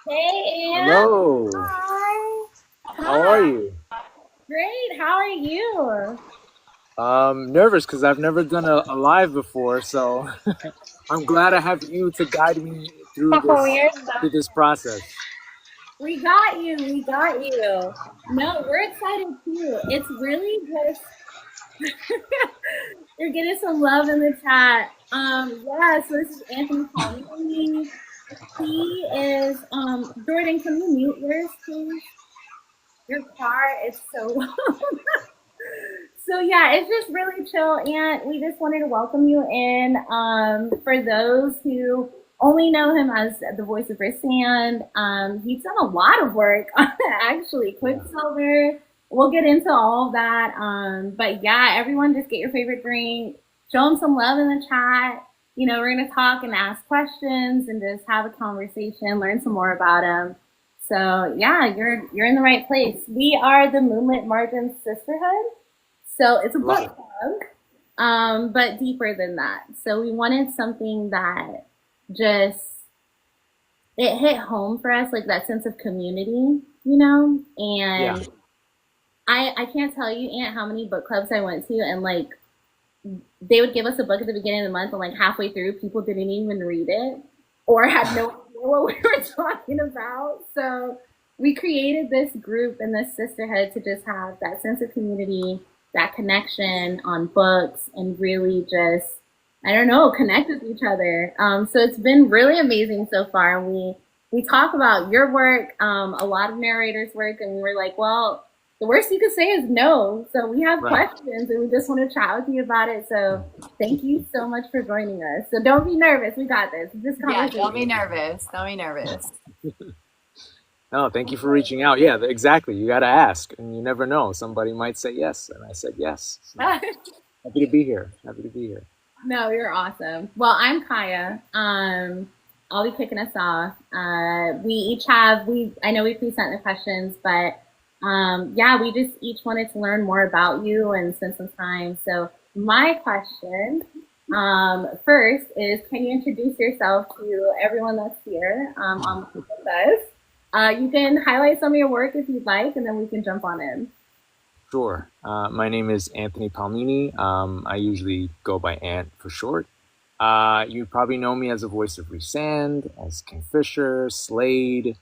Hey, Ann. Hello. Hi. How are Hi. you? Great. How are you? Nervous because I've never done a live before, so I'm glad I have you to guide me through this Weird. process. We got you. We got you. No, we're excited too. It's really just you're getting some love in the chat. Yeah, so this is Anthony Palmini. He is Jordan, can you mute yours, please? Your car is so So yeah, it's just really chill, and we just wanted to welcome you in. For those who only know him as the voice of Rysand, he's done a lot of work on actually Yeah. Quicksilver. We'll get into all of that. But yeah, everyone just get your favorite drink, show him some love in the chat. You know, we're gonna talk and ask questions and just have a conversation, learn some more about him. So yeah, you're in the right place. We are the Moonlit Margin Sisterhood. So it's a Love book it. club, but deeper than that. So we wanted something that just it hit home for us, like that sense of community, you know. Yeah. And I can't tell you, Aunt, how many book clubs I went to, and like they would give us a book at the beginning of the month, and like halfway through, people didn't even read it or had no idea what we were talking about. So we created this group and this sisterhood to just have that sense of community, that connection on books, and really just I don't know connect with each other. So it's been really amazing so far. We talk about your work, a lot of narrators' work, and we were like, well, the worst you could say is no. So we have Right. questions and we just want to chat with you about it. So thank you so much for joining us. So don't be nervous. We got this. This Yeah, conversation. don't be nervous. Don't be nervous. No, thank you for reaching out. Yeah, exactly. You got to ask, and you never know. Somebody might say yes, and I said yes. So happy to be here. Happy to be here. No, you're awesome. Well, I'm Kaya. I'll be kicking us off. We each have I know we present the questions, but yeah, we just each wanted to learn more about you and spend some time. So my question first is, can you introduce yourself to everyone that's here on with us? You can highlight some of your work if you'd like, and then we can jump on in. Sure. My name is Anthony Palmini. I usually go by Ant for short. You probably know me as a voice of Rysand, as Kingfisher, Slade.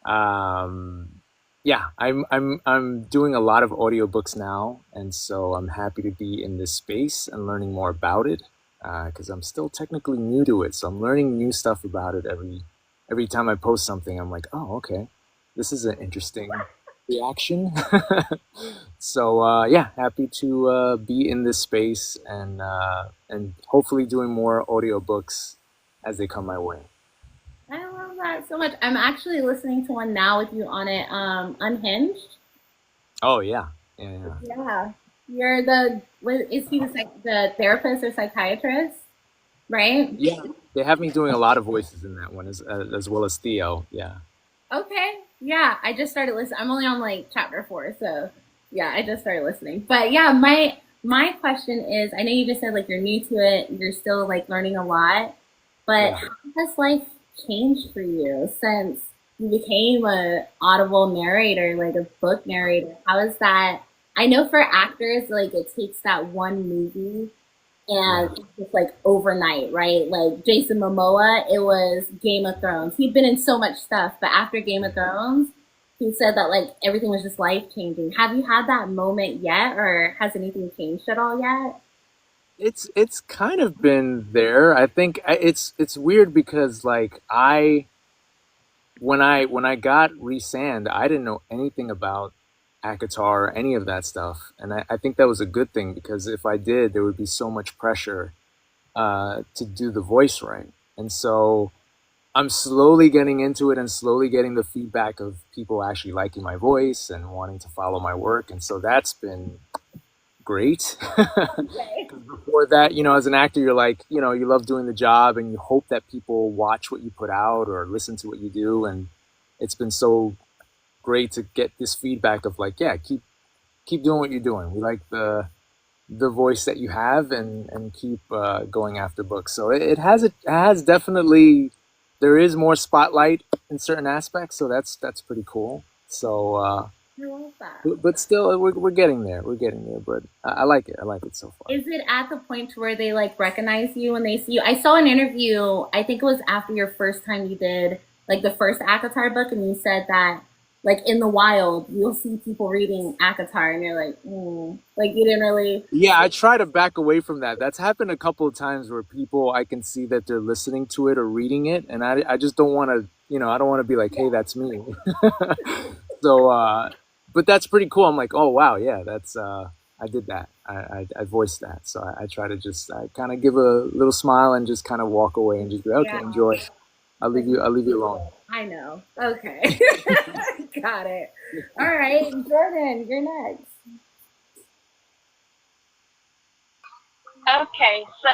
Um, yeah, I'm doing a lot of audiobooks now, and so I'm happy to be in this space and learning more about it because I'm still technically new to it. So I'm learning new stuff about it every time I post something. I'm like, oh, okay, this is an interesting reaction. So yeah, happy to be in this space and hopefully doing more audiobooks as they come my way. I love that so much. I'm actually listening to one now with you on it, Unhinged. Oh yeah, yeah, yeah. Yeah. You're is he the therapist or psychiatrist, right? Yeah, they have me doing a lot of voices in that one as well as Theo. Yeah. Okay. Yeah, I just started listening. I'm only on like chapter 4, so yeah, I just started listening. But yeah, my question is, I know you just said like you're new to it, you're still like learning a lot, but Yeah. how has life changed for you since you became a audible narrator, like a book narrator? How is that? I know for actors, like it takes that one movie Yeah. and just like overnight, right? Like Jason Momoa, it was Game of Thrones. He'd been in so much stuff, but after Game of Thrones, he said that like everything was just life changing. Have you had that moment yet, or has anything changed at all yet? It's kind of been there. I think it's weird because like when I got Resand, I didn't know anything about Akatar or any of that stuff, and I think that was a good thing because if I did, there would be so much pressure to do the voice right, and so I'm slowly getting into it and slowly getting the feedback of people actually liking my voice and wanting to follow my work, and so that's been great. Okay. Before that, as an actor, you're like, you love doing the job and you hope that people watch what you put out or listen to what you do. And it's been so great to get this feedback of like, yeah, keep doing what you're doing. We like the voice that you have and keep going after books. So it has definitely there is more spotlight in certain aspects, so that's pretty cool. So, I love that. but still, we're getting there. We're getting there, but I like it. I like it so far. Is it at the point where they like recognize you when they see you? I saw an interview, I think it was after your first time you did like the first Akatar book, and you said that like in the wild you'll see people reading Akatar and you're like, like you didn't really. Yeah, I try to back away from that. That's happened a couple of times where people, I can see that they're listening to it or reading it, and I just don't want to, I don't want to be like, hey, that's me. So, but that's pretty cool. I'm like, oh wow, yeah, that's I did that. I voiced that. So I try to just kind of give a little smile and just kind of walk away and just be okay, Yeah. enjoy. I'll leave you alone. I know. Okay. Got it. All right, Jordan, you're next. Okay, so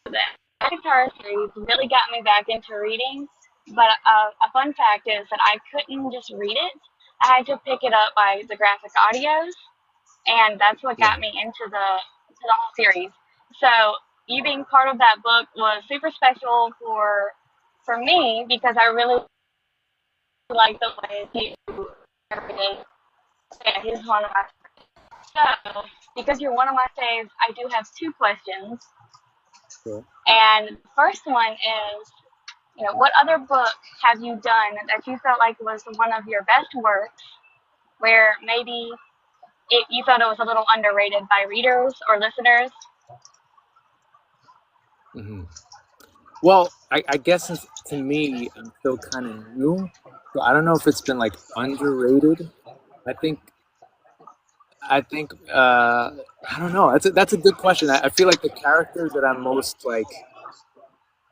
the Avatar series really got me back into reading, but a fun fact is that I couldn't just read it. I had to pick it up by the graphic audios, and that's what Yeah. got me into the whole series. So you being part of that book was super special for me because I really like the way you everything. Yeah, he's one of my so because you're one of my faves, I do have two questions. Sure. And the first one is, what other book have you done that you felt like was one of your best works, where maybe you thought it was a little underrated by readers or listeners? Hmm. Well, I guess to me, I'm still kind of new, so I don't know if it's been like underrated. I think I don't know. That's a good question. I feel like the character that I'm most like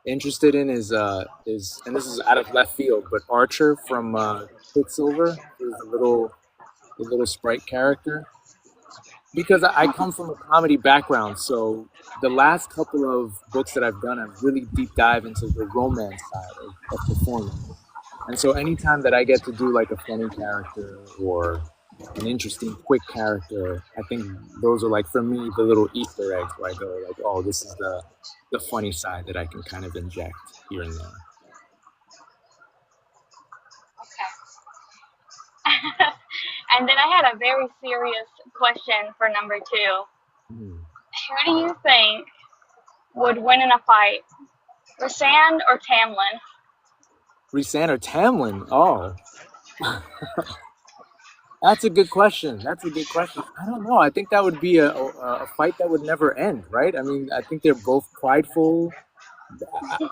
interested in is and this is out of left field, but Archer from Quicksilver is the little sprite character because I come from a comedy background, so the last couple of books that I've done, I've really deep dive into the romance side of performing. And so anytime that I get to do like a funny character or an interesting, quick character, I think those are like for me the little Easter eggs where I go like, oh, this is the funny side that I can kind of inject here and there. Okay. And then I had a very serious question for number two. Hmm. Who do you think would win in a fight, Rysand or Tamlin? Rhysand or Tamlin? Oh, that's a good question. That's a good question. I don't know. I think that would be a fight that would never end, right? I mean, I think they're both prideful.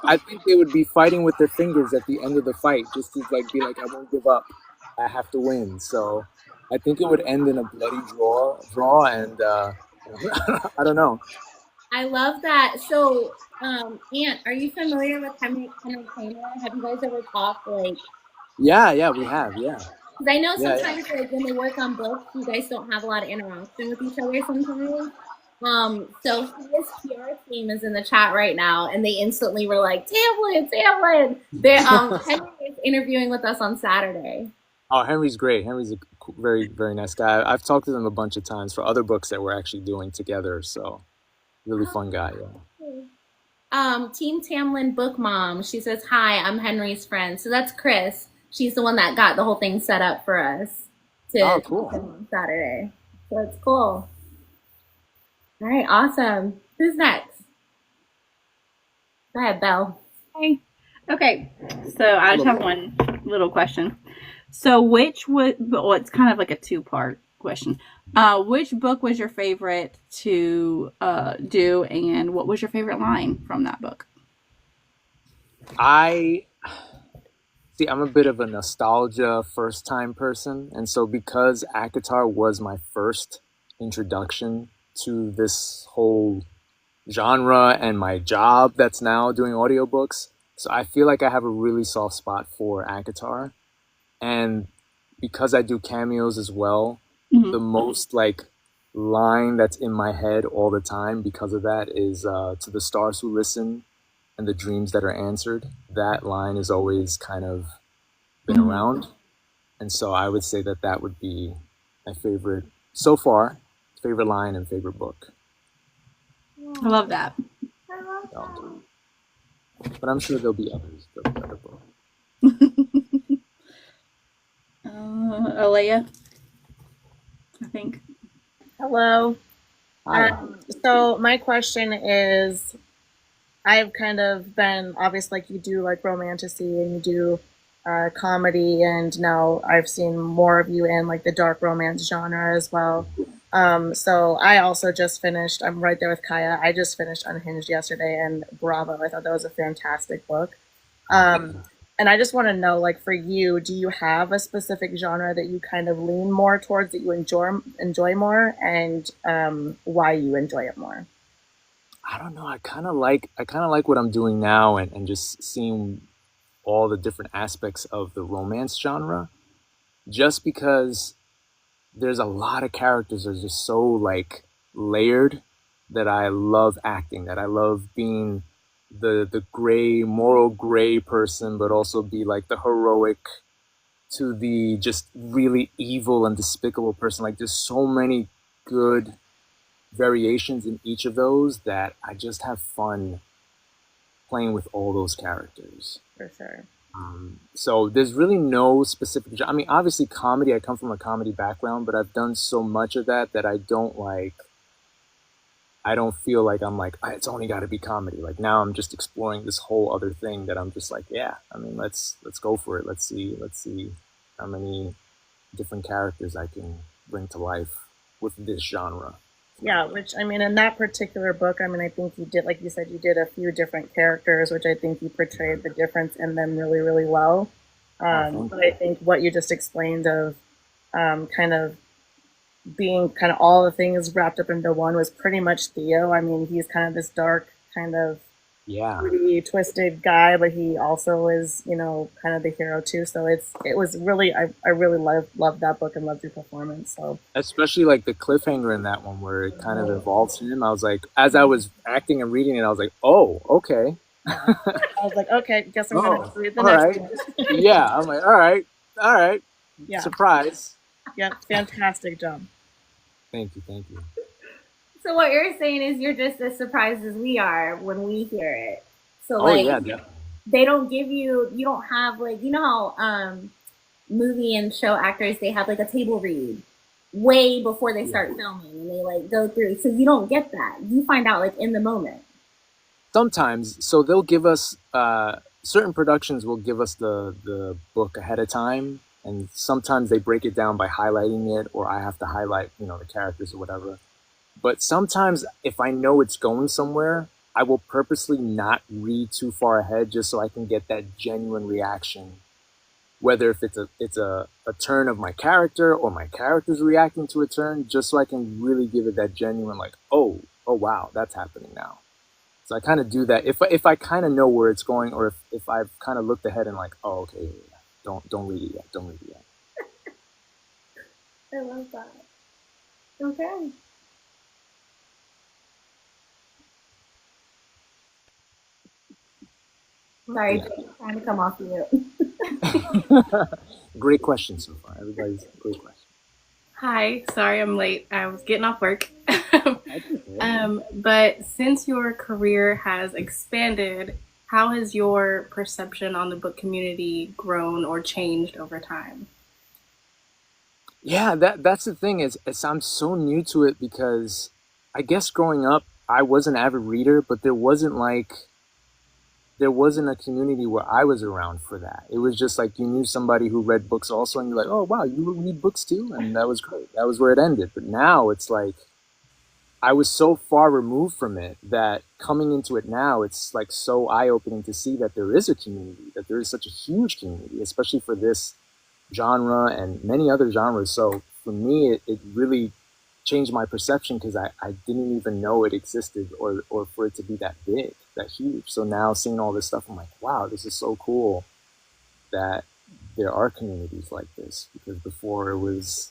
I think they would be fighting with their fingers at the end of the fight, just to like be like, I won't give up. I have to win. So I think it would end in a bloody draw, and I don't know. I love that. So, Ant, are you familiar with Henry Kramer? Have you guys ever talked like? Yeah, we have, yeah, Because I know yeah. sometimes like when they work on books, you guys don't have a lot of interaction with each other sometimes. So his PR team is in the chat right now, and they instantly were like, Tamlin. They Henry is interviewing with us on Saturday. Oh, Henry's great. Henry's a very, very nice guy. I've talked to him a bunch of times for other books that we're actually doing together. So really fun guy. Yeah. Team Tamlin Book Mom. She says, "Hi, I'm Henry's friend." So that's Chris. She's the one that got the whole thing set up for us to Cool. on Saturday. So it's cool. All right, awesome. Who's next? Go ahead, Belle. Hey. Okay, so I just have one little question. So well, it's kind of like a two-part question. Which book was your favorite to do, and what was your favorite line from that book? I see. I'm a bit of a nostalgia first-time person, and so because Akatar was my first introduction to this whole genre and my job that's now doing audiobooks, so I feel like I have a really soft spot for Akatar. And because I do cameos as well, Mm-hmm. the most like line that's in my head all the time because of that is to the stars who listen and the dreams that are answered. That line has always kind of been Mm-hmm. around. And so I would say that that would be my favorite so far, favorite line and favorite book. I love that. I love that. But I'm sure there'll be others. There'll be other books. Alea, I think. Hello. Hi. So my question is, I've kind of been obviously like you do like romantasy and you do comedy, and now I've seen more of you in like the dark romance genre as well. So I also just finished. I'm right there with Kaya. I just finished Unhinged yesterday, and bravo! I thought that was a fantastic book. And I just want to know, like for you, do you have a specific genre that you kind of lean more towards, that you enjoy more, and why you enjoy it more? I don't know. I kind of like what I'm doing now, and just seeing all the different aspects of the romance genre. Just because there's a lot of characters that are just so like layered, that I love acting. That I love being the gray, moral gray person, but also be like the heroic to the just really evil and despicable person. Like there's so many good variations in each of those that I just have fun playing with all those characters. For sure. So there's really no specific. I mean, obviously comedy. I come from a comedy background, but I've done so much of that that I don't like. I don't feel like I'm like, "Ah, it's only got to be comedy." Like now I'm just exploring this whole other thing that I'm just like, yeah. I mean, let's go for it. Let's see how many different characters I can bring to life with this genre. Yeah, which I mean, in that particular book, I mean, I think you did, like you said, you did a few different characters, which I think you portrayed the difference in them really, really well. But I think what you just explained of kind of being kind of all the things wrapped up into one was pretty much Theo. I mean, he's kind of this dark, kind of Yeah. pretty twisted guy, but he also is, you know, kind of the hero too. So it was really, I really loved that book and loved your performance. So Especially like the cliffhanger in that one where it kind of involves him. I was like, as I was acting and reading it, I was like, oh, okay. I was like, okay, guess I'm gonna read the all next right. one. Yeah, I'm like, all right. Yeah, Surprise. yeah, fantastic job. Thank you. So what you're saying is you're just as surprised as we are when we hear it. So Oh like yeah, definitely. they don't give you don't have like you know how movie and show actors they have like a table read way before they start filming and they like go through. So you don't get that. You find out like in the moment. Sometimes, so they'll give us certain productions will give us the book ahead of time, and sometimes they break it down by highlighting it, or I have to highlight the characters or whatever. But sometimes, if I know it's going somewhere, I will purposely not read too far ahead just so I can get that genuine reaction. Whether if it's a turn of my character or my character's reacting to a turn, just so I can really give it that genuine like, oh wow, that's happening now. So I kind of do that if I kind of know where it's going, or if I've kind of looked ahead and like, oh okay, yeah. Don't read it yet. Don't read it yet. I love that. Okay. Sorry, Yeah. trying to come off mute. Great question so far. Everybody's great question. Hi, sorry I'm late. I was getting off work. But since your career has expanded, how has your perception on the book community grown or changed over time? Yeah, that's the thing is I'm so new to it because I guess growing up I was an avid reader, but there wasn't a community where I was around for that. It was just like you knew somebody who read books also, and you're like, oh wow, you read books too, and that was great. That was where it ended. But now it's like I was so far removed from it that coming into it now, it's like so eye-opening to see that there is a community, that there is such a huge community, especially for this genre and many other genres. So for me, it really changed my perception because I didn't even know it existed or for it to be that big, that huge. So now seeing all this stuff, I'm like, wow, this is so cool that there are communities like this, because before it was,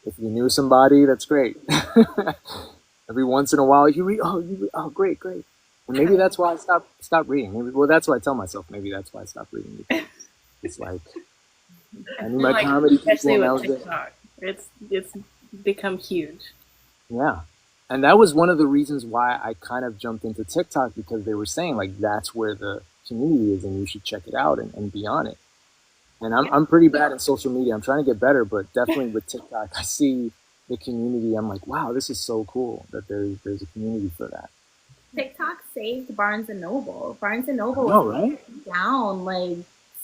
if you knew somebody, that's great. Every once in a while you read, oh, great. And maybe that's why I stopped reading. That's why I tell myself, maybe that's why I stopped reading. Because it's like, I need my comedy especially people. with TikTok, it's become huge. Yeah. And that was one of the reasons why I kind of jumped into TikTok, because they were saying like that's where the community is and you should check it out and be on it. And I'm pretty bad at social media. I'm trying to get better, but definitely with TikTok, I see the community. I'm like, wow, this is so cool that there's a community for that. TikTok saved Barnes and Noble. Barnes and I Noble know, was right? down like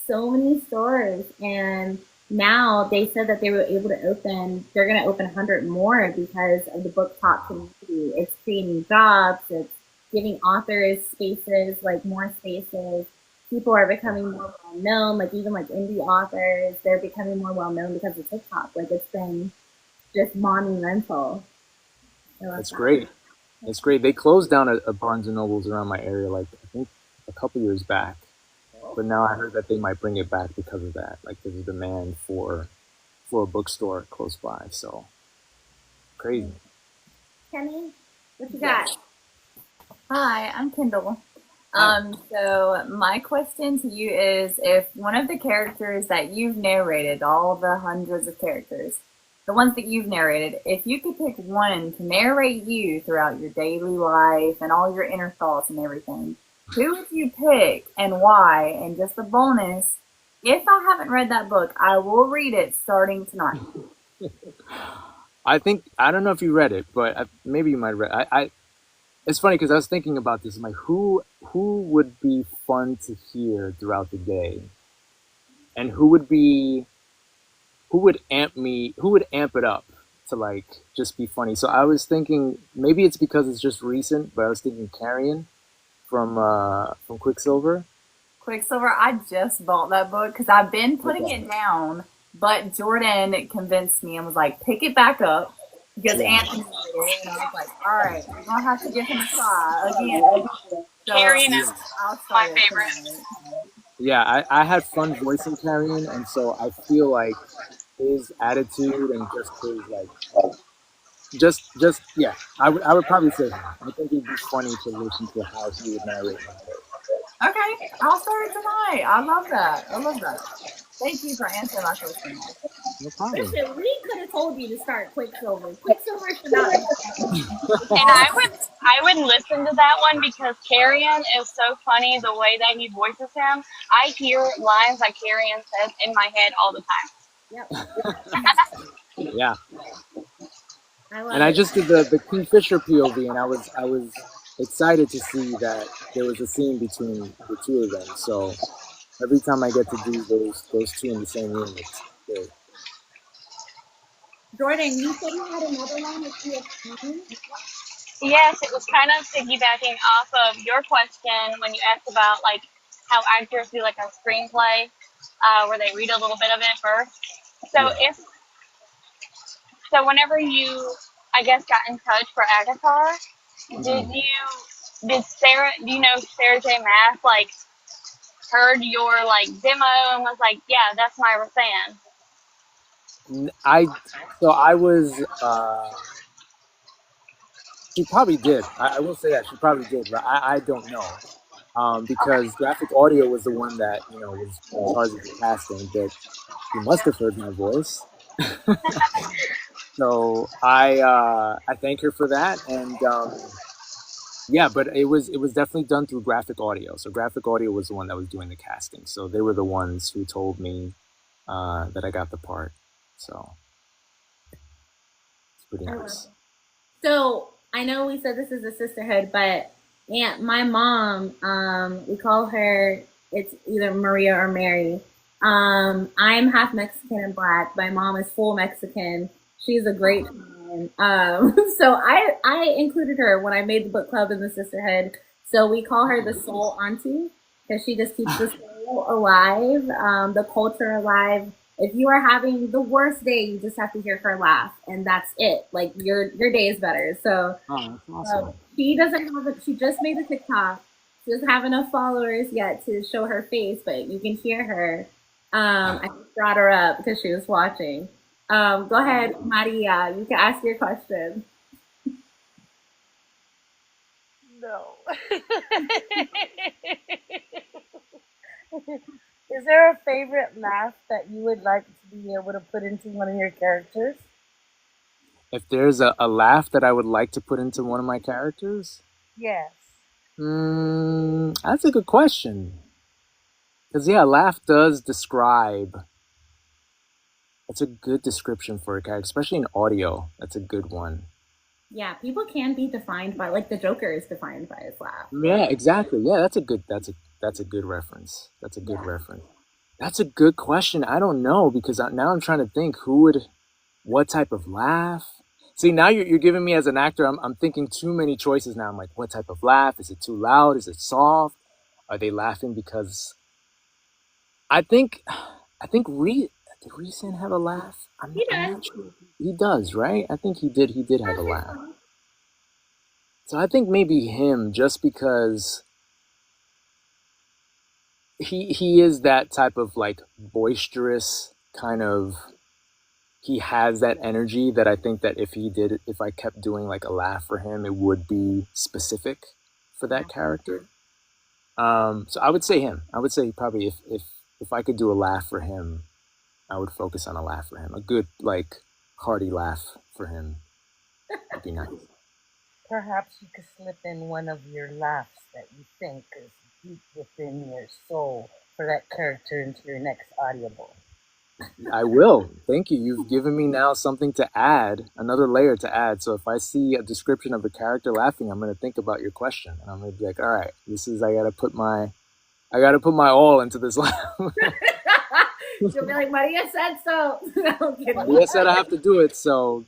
so many stores, and now they said that they were able to open. They're going to open 100 more because of the book talk community. It's creating jobs. It's giving authors spaces, like more spaces. People are becoming more well known. Like even like indie authors, they're becoming more well known because of TikTok. Like it's been just monumental. That's great. It's great. They closed down a Barnes and Nobles around my area, like I think a couple years back. But now I heard that they might bring it back because of that. Like there's a demand for a bookstore close by. So crazy. Kenny, what you got? Hi, I'm Kendall. So my question to you is, if one of the characters that you've narrated, all the hundreds of characters, the ones that you've narrated, if you could pick one to narrate you throughout your daily life and all your inner thoughts and everything, who would you pick and why? And just a bonus, if I haven't read that book, I will read it starting tonight. I don't know if you read it, but maybe you might read. It's funny because I was thinking about this. I'm like, who would be fun to hear throughout the day, and who would amp it up to like just be funny. So I was thinking maybe it's because it's just recent, but I was thinking Carrion from Quicksilver. Quicksilver, I just bought that book because I've been putting it down, but Jordan convinced me and was like, pick it back up because Anthony did it, and I was like, all right, we're gonna have to give him a try again. So, Carrion is I'll my start it favorite. tonight. Yeah, I had fun voicing Carrion, and so I feel like his attitude and just his like just yeah, I would probably say him. I think it'd be funny to listen to how he would narrate my book. Okay, I'll start it tonight. I love that. Thank you for answering my question. No problem. Listen, we could have told you to start Quicksilver. Quicksilver should not be. And I would listen to that one because Carrion is so funny the way that he voices him. I hear lines that Carrion says in my head all the time. Yep. Yeah. I just did the Kingfisher POV, and I was excited to see that there was a scene between the two of them. So every time I get to do those two in the same room, it's great. Jordan, you said you had another one with PFP? Yes, it was kind of piggybacking off of your question when you asked about like how actors do like a screenplay where they read a little bit of it first. So whenever you, I guess, got in touch for Avatar, did Sarah, do you know Sarah J. Maas, like, heard your, like, demo and was like, yeah, that's my fan? I was, she probably did. I will say that she probably did, but I don't know. Because graphic audio was the one that, was in charge of the casting, but she must have heard my voice. So I thank her for that, and yeah, but it was definitely done through graphic audio. So graphic audio was the one that was doing the casting. So they were the ones who told me that I got the part. So it's pretty nice. So I know we said this is a sisterhood, but my mom, we call her, it's either Maria or Mary. I'm half Mexican and Black. My mom is full Mexican. She's a great woman. So I included her when I made the book club in the sisterhood. So we call her the soul auntie because she just keeps the soul alive, the culture alive. If you are having the worst day, you just have to hear her laugh, and that's it. Like your day is better. So that's awesome. she doesn't have she just made a TikTok. She doesn't have enough followers yet to show her face, but you can hear her. I just brought her up because she was watching. Go ahead, Maria. You can ask your question. No. Is there a favorite laugh that you would like to be able to put into one of your characters? If there's a laugh that I would like to put into one of my characters? Yes. That's a good question. Because yeah, laugh does describe. That's a good description for a character, especially in audio. That's a good one. Yeah, people can be defined by like the Joker is defined by his laugh. Yeah, exactly. Yeah, that's a good reference. That's a good reference. That's a good question. I don't know because now I'm trying to think what type of laugh. See, now you're giving me as an actor. I'm thinking too many choices now. I'm like, what type of laugh? Is it too loud? Is it soft? Are they laughing because I think did Reeson have a laugh? He I'm does. not sure. He does, right? I think he did. He did have a laugh. So I think maybe him, just because he is that type of like boisterous kind of. He has that energy that I think that if I kept doing like a laugh for him, it would be specific for that character. So I would say him. I would say probably if I could do a laugh for him, I would focus on a laugh for him. A good like hearty laugh for him would be nice. Perhaps you could slip in one of your laughs that you think is deep within your soul for that character into your next audiobook. I will. Thank you. You've given me now something to add, another layer to add. So if I see a description of a character laughing, I'm going to think about your question, and I'm going to be like, all right, I got to put my all into this laugh. She'll be like, Maria said so. Maria said I have to do it. So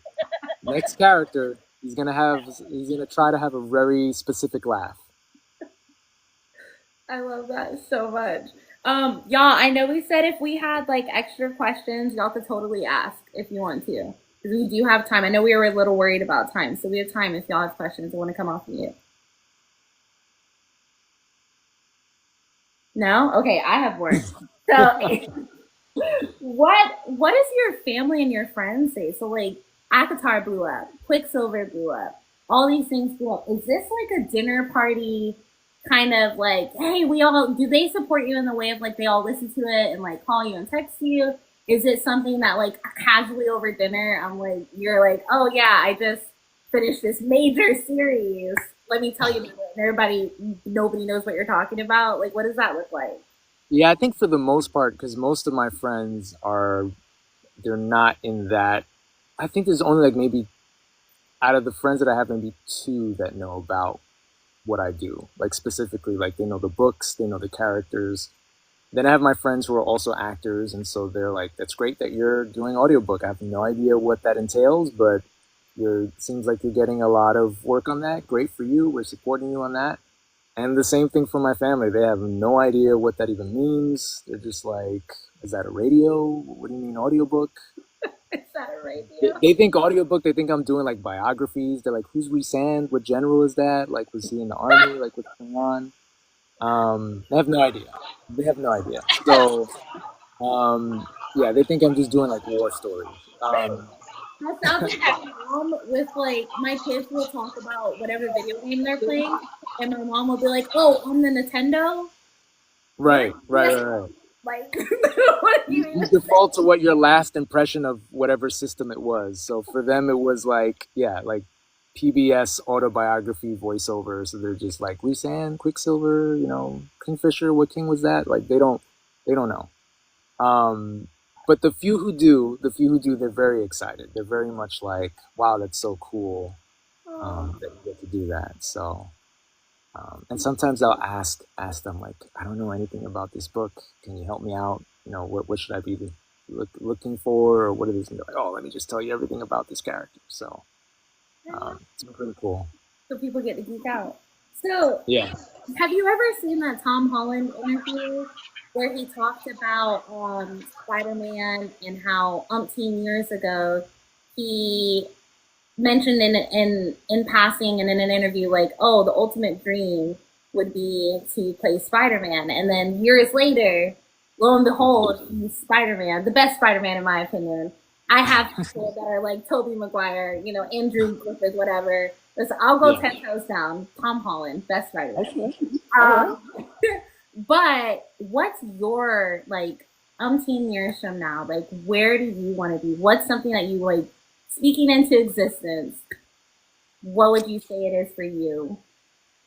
next character, he's going to try to have a very specific laugh. I love that so much. Y'all, I know we said if we had like extra questions, y'all could totally ask if you want to. Because we do have time. I know we were a little worried about time, so we have time if y'all have questions that want to come off mute. No? Okay, I have more. So what does your family and your friends say? So like Akatar blew up, Quicksilver blew up, all these things blew up. Is this like a dinner party kind of like, hey, do they support you in the way of like they all listen to it and like call you and text you? Is it something that like casually over dinner, you're like, oh yeah, I just finished this major series. Let me tell you about it. And nobody knows what you're talking about. Like, what does that look like? Yeah, I think for the most part, because most of my friends they're not in that. I think there's only like maybe out of the friends that I have, maybe 2 that know about what I do, like specifically, like they know the books, they know the characters. Then I have my friends who are also actors, and so they're like, that's great that you're doing audiobook. I have no idea what that entails, but it seems like you're getting a lot of work on that. Great for you. We're supporting you on that. And the same thing for my family. They have no idea what that even means. They're just like, is that a radio? What do you mean audiobook? Is that a radio? They think audiobook, they think I'm doing like biographies. They're like, who's Rhysand? What general is that? Like, was he in the army? Like, what's going on? They have no idea. So, yeah, they think I'm just doing like war stories. That sounds like my mom with like, my kids will talk about whatever video game they're playing, and my mom will be like, oh, on the Nintendo? Right. Like, what do you You default to what your last impression of whatever system it was. So for them, it was like, yeah, like PBS autobiography voiceover. So they're just like, Rhysand, Quicksilver, Kingfisher, what king was that? Like, they don't know. But the few who do, they're very excited. They're very much like, wow, that's so cool that you get to do that. So, and sometimes I'll ask them, like, I don't know anything about this book. Can you help me out? What should I be looking for? Or what are these? And they're like, oh, let me just tell you everything about this character. So, it's been pretty cool. So people get to geek out. So, yeah. Have you ever seen that Tom Holland interview where he talked about Spider-Man and how umpteen years ago he mentioned in passing and in an interview like, oh, the ultimate dream would be to play Spider-Man, and then years later, lo and behold, he's Spider-Man, the best Spider-Man in my opinion. I have people that are like Tobey Maguire, Andrew Griffith, whatever. Listen, I'll go 10 toes down. Tom Holland, best Spider-Man. But what's your, like, umpteen years from now? Like, where do you want to be? What's something that you, like, speaking into existence, what would you say it is for you?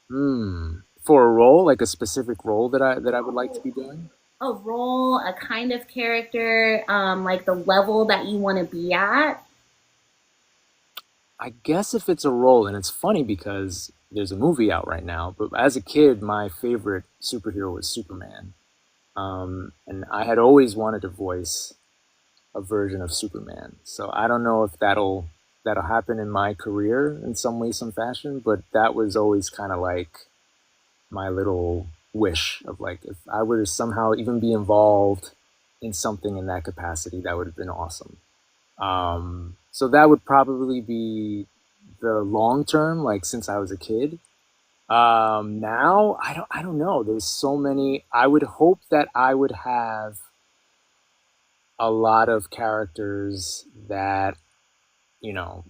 For a role, like a specific role that I would like to be doing? a role, a kind of character, like the level that you want to be at? I guess if it's a role, and it's funny because there's a movie out right now, but as a kid, my favorite superhero was Superman. And I had always wanted to voice a version of Superman. So I don't know if that'll happen in my career in some way, some fashion, but that was always kind of like my little wish of like if I were to somehow even be involved in something in that capacity, that would have been awesome. So that would probably be the long term, like since I was a kid. Now I don't know. There's so many. I would hope that I would have a lot of characters that, you know,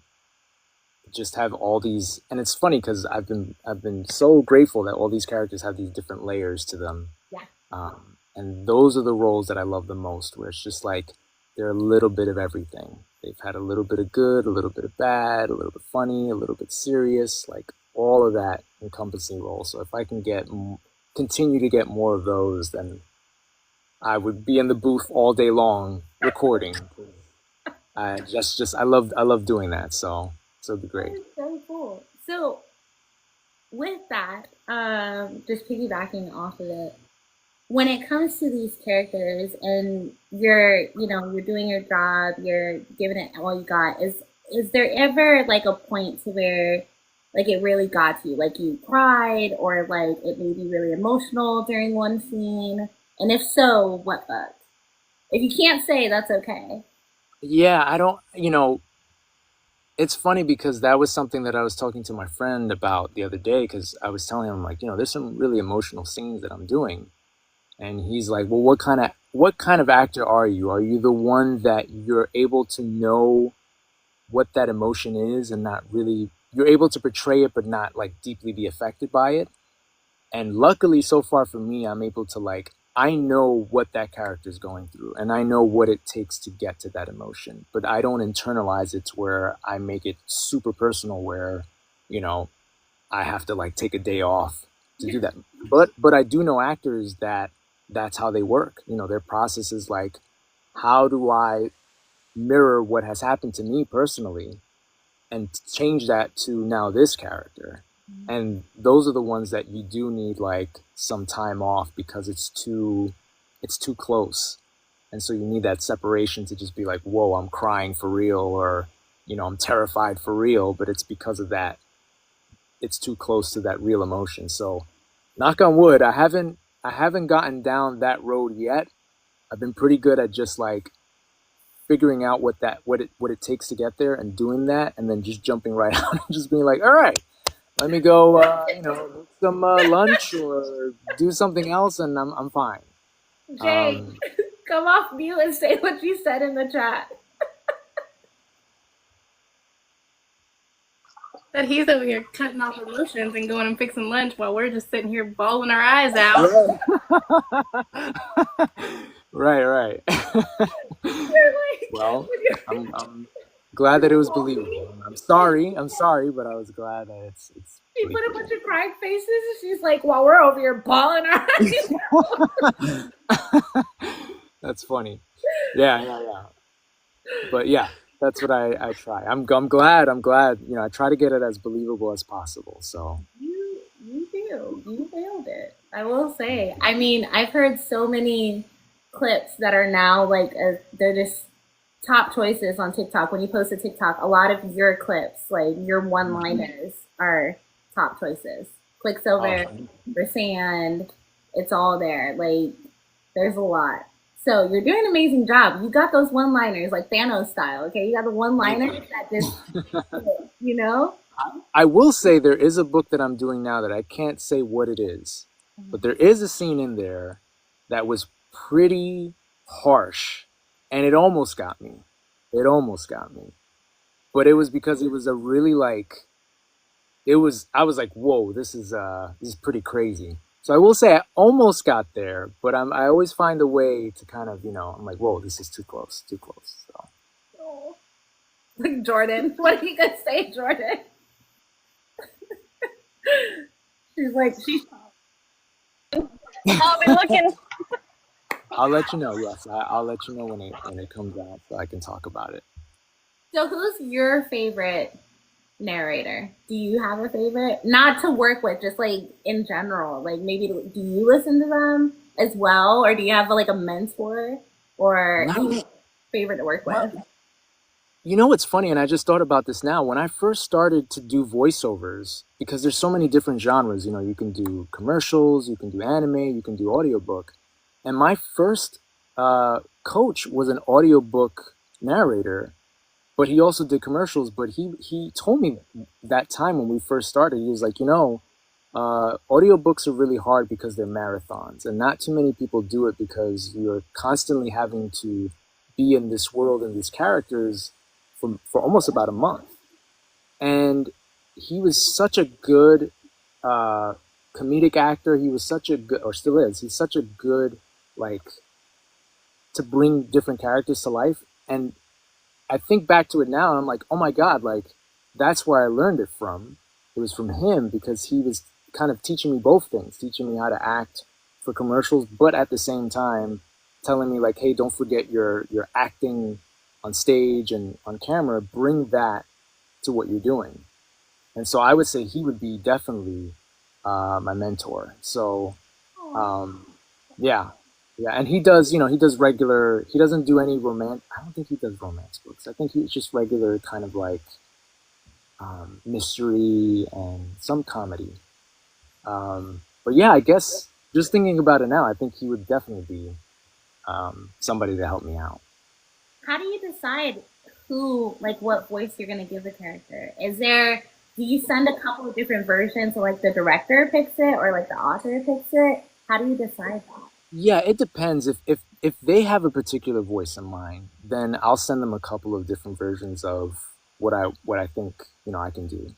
just have all these, and it's funny because I've been so grateful that all these characters have these different layers to them. Yeah. And those are the roles that I love the most, where it's just like they're a little bit of everything. They've had a little bit of good, a little bit of bad, a little bit funny, a little bit serious, like all of that encompassing roles. So if I can continue to get more of those, then I would be in the booth all day long recording. I love doing that. So it'd be great. That's so cool. So with that, just piggybacking off of it, when it comes to these characters and you're doing your job, you're giving it all you got, is there ever like a point to where like it really got to you, like you cried or like it made you really emotional during one scene? And if so, what book? If you can't say, that's okay. Yeah, I don't, it's funny because that was something that I was talking to my friend about the other day, because I was telling him like, there's some really emotional scenes that I'm doing. And he's like, well, what kind of actor are you? Are you the one that you're able to know what that emotion is and not really, you're able to portray it, but not like deeply be affected by it? And luckily so far for me, I'm able to like, I know what that character is going through and I know what it takes to get to that emotion, but I don't internalize it to where I make it super personal where, I have to like take a day off to do that. But I do know actors that's how they work. Their process is like, how do I mirror what has happened to me personally and change that to now this character? And those are the ones that you do need like some time off because it's too close. And so you need that separation to just be like, whoa, I'm crying for real, or, I'm terrified for real, but it's because of that. It's too close to that real emotion. So knock on wood, I haven't gotten down that road yet. I've been pretty good at just like figuring out what it takes to get there and doing that, and then just jumping right out and just being like, all right, let me go, get some lunch or do something else, and I'm fine. Jay, come off mute and say what you said in the chat. That he's over here cutting off emotions and going and fixing lunch while we're just sitting here bawling our eyes out. Right. Well, I'm glad that it was believable. I'm sorry, but I was glad that it's She put a bunch of crying faces and she's like, while we're over here bawling our eyes out. That's funny. Yeah. But yeah, that's what I try. I'm glad. I try to get it as believable as possible. So you nailed it. I will say. I mean, I've heard so many clips that are now like they're just top choices on TikTok. When you post a TikTok, a lot of your clips, like your one-liners, are top choices. Quicksilver, Resand, it's all there. Like, there's a lot. So you're doing an amazing job. You got those one-liners, like Thanos style, okay? You got the one-liners that just, I will say there is a book that I'm doing now that I can't say what it is, but there is a scene in there that was pretty harsh, and it almost got me. But it was because it was a really like, I was like, whoa, this is pretty crazy. So I will say I almost got there, but I always find a way to kind of, I'm like, whoa, this is too close. So. Oh. Like Jordan. What are you going to say, Jordan? She's like, I'll be looking. I'll let you know. Yes, I'll let you know when it comes out, so I can talk about it. So who's your favorite narrator? Do you have a favorite? Not to work with, just like in general. Like maybe do you listen to them as well, or do you have like a mentor or Not, favorite to work not with? You know what's funny, and I just thought about this now. When I first started to do voiceovers, because there's so many different genres, you can do commercials, you can do anime, you can do audiobook. And my first coach was an audiobook narrator, but he also did commercials. But he told me that time when we first started, he was like, audiobooks are really hard because they're marathons, and not too many people do it because you're constantly having to be in this world and these characters for almost about a month. And he was such a good comedic actor. He was such a good, or still is, he's such a good, like, to bring different characters to life. And I think back to it now, and I'm like, oh my God, like, that's where I learned it from. It was from him, because he was kind of teaching me both things, teaching me how to act for commercials, but at the same time telling me, like, hey, don't forget your acting on stage and on camera, bring that to what you're doing. And so I would say he would be definitely my mentor. So yeah, and he does, he does regular. He doesn't do any romance. I don't think he does romance books. I think he's just regular kind of like mystery and some comedy. But yeah, I guess just thinking about it now, I think he would definitely be somebody to help me out. How do you decide who, like, what voice you're going to give the character? Do you send a couple of different versions, so like the director picks it or like the author picks it? How do you decide that? Yeah, it depends. If they have a particular voice in mind, then I'll send them a couple of different versions of what I think I can do.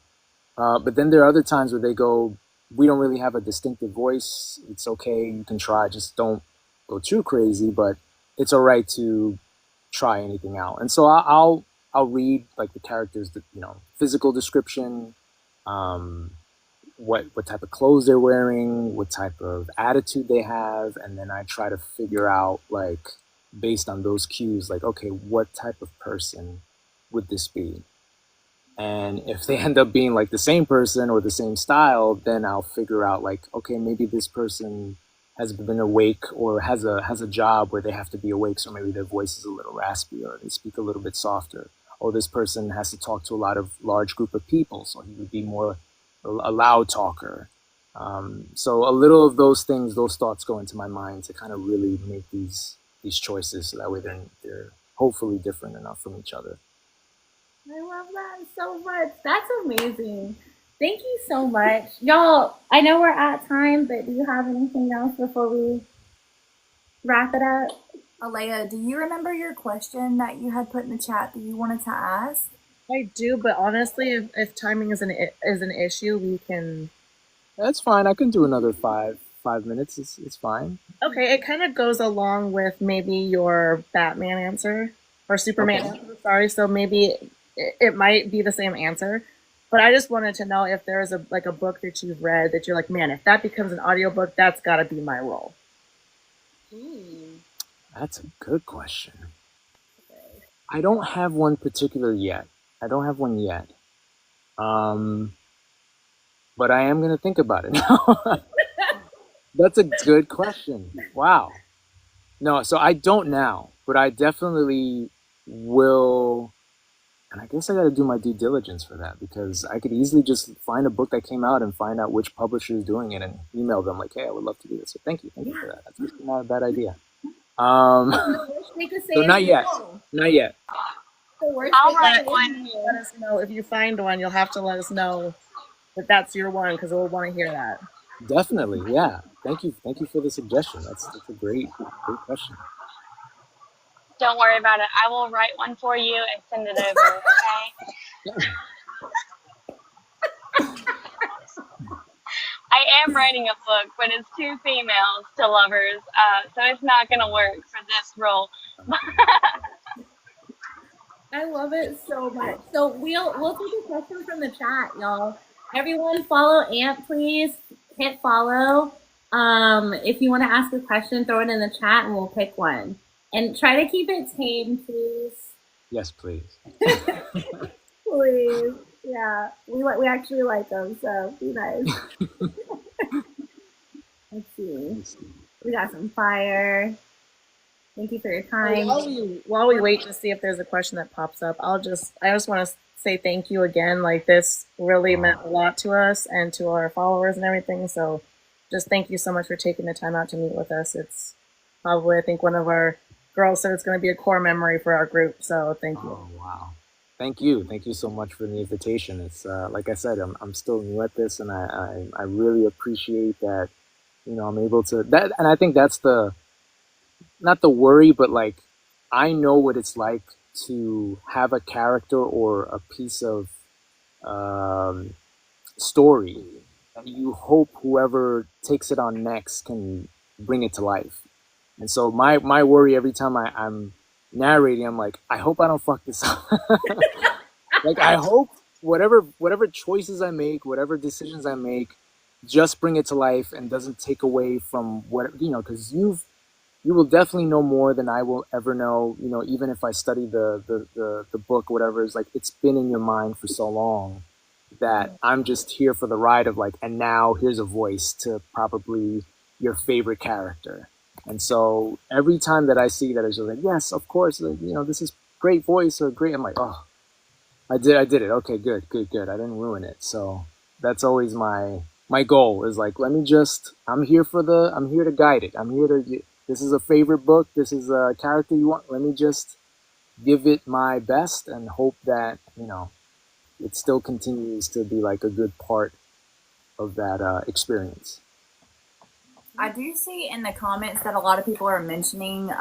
But then there are other times where they go, we don't really have a distinctive voice. It's okay, you can try, just don't go too crazy, but it's all right to try anything out. And so I'll read like the characters, physical description, what type of clothes they're wearing, what type of attitude they have, and then I try to figure out, like, based on those cues, like, okay, what type of person would this be? And if they end up being like the same person or the same style, then I'll figure out, like, okay, maybe this person has been awake or has a job where they have to be awake, so maybe their voice is a little raspy or they speak a little bit softer. Or this person has to talk to a large group of people, so he would be more a loud talker. So a little of those things, those thoughts go into my mind to kind of really make these choices, so that way they're hopefully different enough from each other. I love that so much. That's amazing. Thank you so much. Y'all, I know we're at time, but do you have anything else before we wrap it up? Alea, do you remember your question that you had put in the chat that you wanted to ask? I do, but honestly, if timing is an issue, we can. That's fine. I can do another 5 minutes. It's fine. Okay, it kind of goes along with maybe your Batman answer or Superman answer. Sorry, so maybe it might be the same answer. But I just wanted to know if there's a book that you've read that you're like, man, if that becomes an audiobook, that's got to be my role. That's a good question. I don't have one particular yet. I don't have one yet. But I am going to think about it now. That's a good question. Wow. No, so I don't now, but I definitely will. And I guess I got to do my due diligence for that, because I could easily just find a book that came out and find out which publisher is doing it and email them like, hey, I would love to do this. So thank you for that. That's actually not a bad idea. So not yet. Not yet. I'll write one. Let us know if you find one. You'll have to let us know that that's your one, because we'll want to hear that. Definitely, yeah. Thank you for the suggestion. That's a great question. Don't worry about it. I will write one for you and send it over, okay? I am writing a book, but it's 2 females to lovers, so it's not going to work for this role. I love it so much. So we'll take a question from the chat, y'all. Everyone follow Ant, please. Hit follow. If you want to ask a question, throw it in the chat and we'll pick one. And try to keep it tame, please. Yes, please. Please. Yeah. We actually like them, so be nice. Let's see. We got some fire. Thank you for your time. While we wait to see if there's a question that pops up, I just want to say thank you again. Like, this really meant a lot to us and to our followers and everything. So just thank you so much for taking the time out to meet with us. It's probably, I think, one of our girls said it's going to be a core memory for our group. So thank you. Oh, wow. Thank you so much for the invitation. It's like I said, I'm still new at this, and I really appreciate that. I'm able to that, and I think that's not the worry, but like, I know what it's like to have a character or a piece of story that you hope whoever takes it on next can bring it to life. And so my worry every time I'm narrating, I'm like, I hope I don't fuck this up. Like, I hope whatever choices I make, whatever decisions I make, just bring it to life and doesn't take away from what, because you will definitely know more than I will ever know, even if I study the book, whatever. Is like, it's been in your mind for so long that I'm just here for the ride of like, and now here's a voice to probably your favorite character. And so every time that I see that, it's just like, yes, of course, this is great voice or great. I'm like, oh, I did it. Okay, good. I didn't ruin it. So that's always my goal, is like, I'm here to guide it. This is a favorite book. This is a character you want. Let me just give it my best and hope that, it still continues to be like a good part of that experience. I do see in the comments that a lot of people are mentioning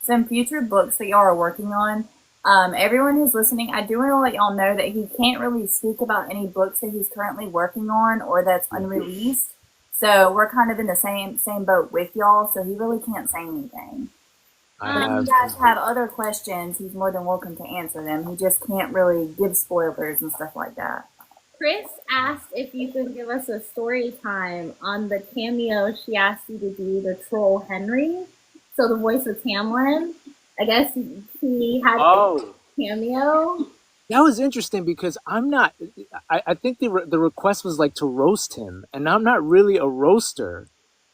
some future books that y'all are working on. Everyone who's listening, I do want to let y'all know that he can't really speak about any books that he's currently working on or that's unreleased. So we're kind of in the same boat with y'all, so he really can't say anything. But if you guys have other questions, he's more than welcome to answer them. He just can't really give spoilers and stuff like that. Chris asked if you could give us a story time on the cameo she asked you to do, the troll Henry. So the voice of Tamlin. I guess he had a cameo. That was interesting because I think the request was like to roast him, and I'm not really a roaster.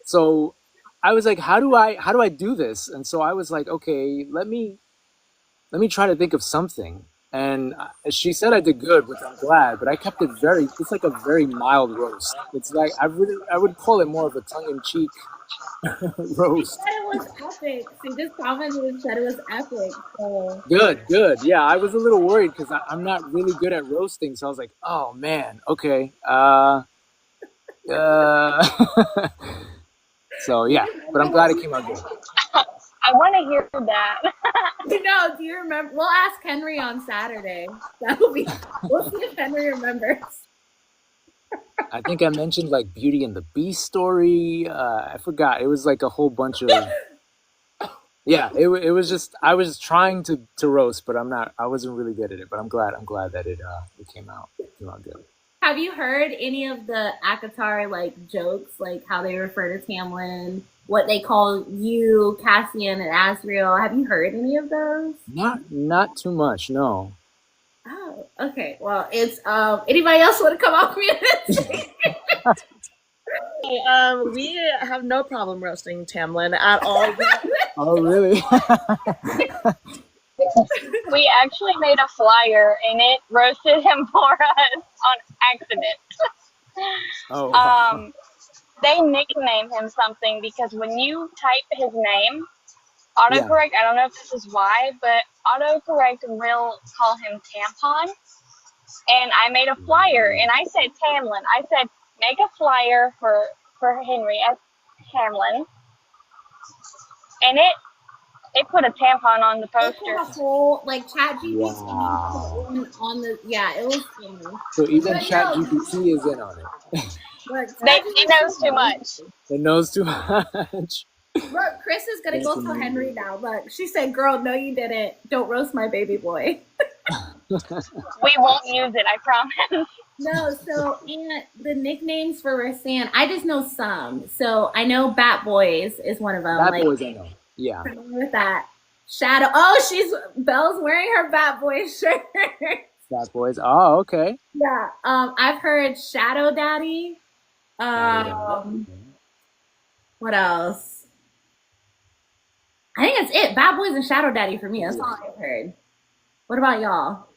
So I was like, how do I do this? And so I was like, okay, let me try to think of something. And she said I did good, which I'm glad, but I kept it it's like a very mild roast. It's like, I would call it more of a tongue-in-cheek roast. She said it was epic. She just commented and said it was epic. So. Good. Yeah, I was a little worried because I'm not really good at roasting. So I was like, oh man, okay. So yeah, but I'm glad it came out good. I want to hear that. No, do you remember? We'll ask Henry on Saturday. We'll see if Henry remembers. I think I mentioned like Beauty and the Beast story. I forgot. It was like a whole bunch of. Yeah, it was just, I was trying to roast, but I wasn't really good at it. But I'm glad that it came out good. Have you heard any of the ACOTAR like jokes, like how they refer to Tamlin, what they call you, Cassian, and Asriel? Have you heard any of those? Not too much, no. Oh, okay. Well, it's anybody else want to come up with it? We have no problem roasting Tamlin at all. Oh, really? We actually made a flyer and it roasted him for us on accident. Oh. They nicknamed him something because when you type his name, autocorrect, I don't know if this is why, but autocorrect will call him Tampon. And I made a flyer and I said Tamlin. I said, make a flyer for Henry as Tamlin. And it put a tampon on the poster. It put a whole, like, ChatGPT on the, it was funny. So even ChatGPT is in on it. It knows too much. It knows too much. Look, Chris is going to go tell Henry now. Look, she said, girl, no you didn't. Don't roast my baby boy. We won't use it, I promise. No, so and the nicknames for Rasan, I just know some. So I know Bat Boys is one of them. Bad Like, boys, I know. Yeah. familiar with that. Shadow. Oh, Belle's wearing her Bat Boy shirt. Bad boys. Oh, okay. Yeah. I've heard Shadow Daddy. Shadow Um, Daddy. what else? I think that's it. Bad Boys and Shadow Daddy for me. That's all I've heard. What about y'all?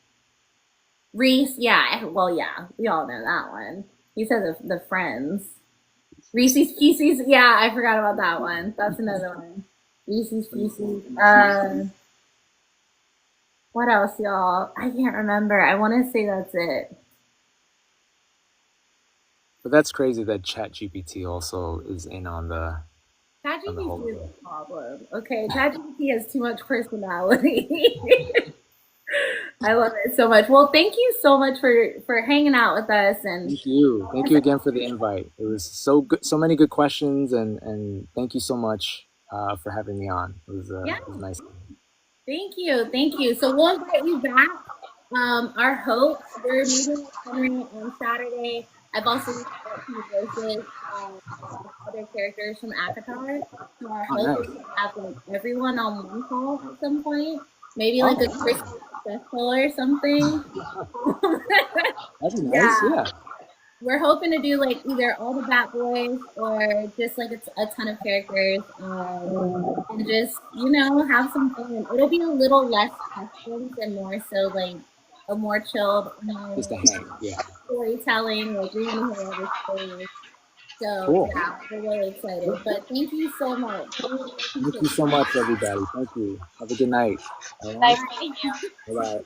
Reese, yeah. Well, yeah, we all know that one. He said the Friends. Reese's Pieces, yeah, I forgot about that one. That's another one. Reese's Pieces. What else, y'all? I can't remember. I want to say that's it. But that's crazy that ChatGPT also is in on the whole ChatGPT is thing. a problem. Okay, ChatGPT has too much personality. I love it so much. Well, thank you so much for hanging out with us, and Thank you. Thank you again for the invite. It was so good, so many good questions, and thank you so much for having me on. yeah, It was nice. thank you, thank you. So we'll invite you back. Our hosts, we're meeting with Henry on Saturday. I've also reached out to the voices of other characters from Akatar. So our Oh, hope nice. is to have like everyone on one call at some point. Maybe like a Christmas special or something. That'd be nice. Yeah. Yeah. We're hoping to do like either all the Bat Boys or just like a ton of characters, and just have some fun. It'll be a little less questions and more so like a more chilled, Just a hang. Yeah. storytelling. Like we want to hear all the stories. So Cool. yeah, we're really excited. But thank you so much. Thank you so much, everybody. Thank you. Have a good night. All right. Nice meeting you. Bye bye.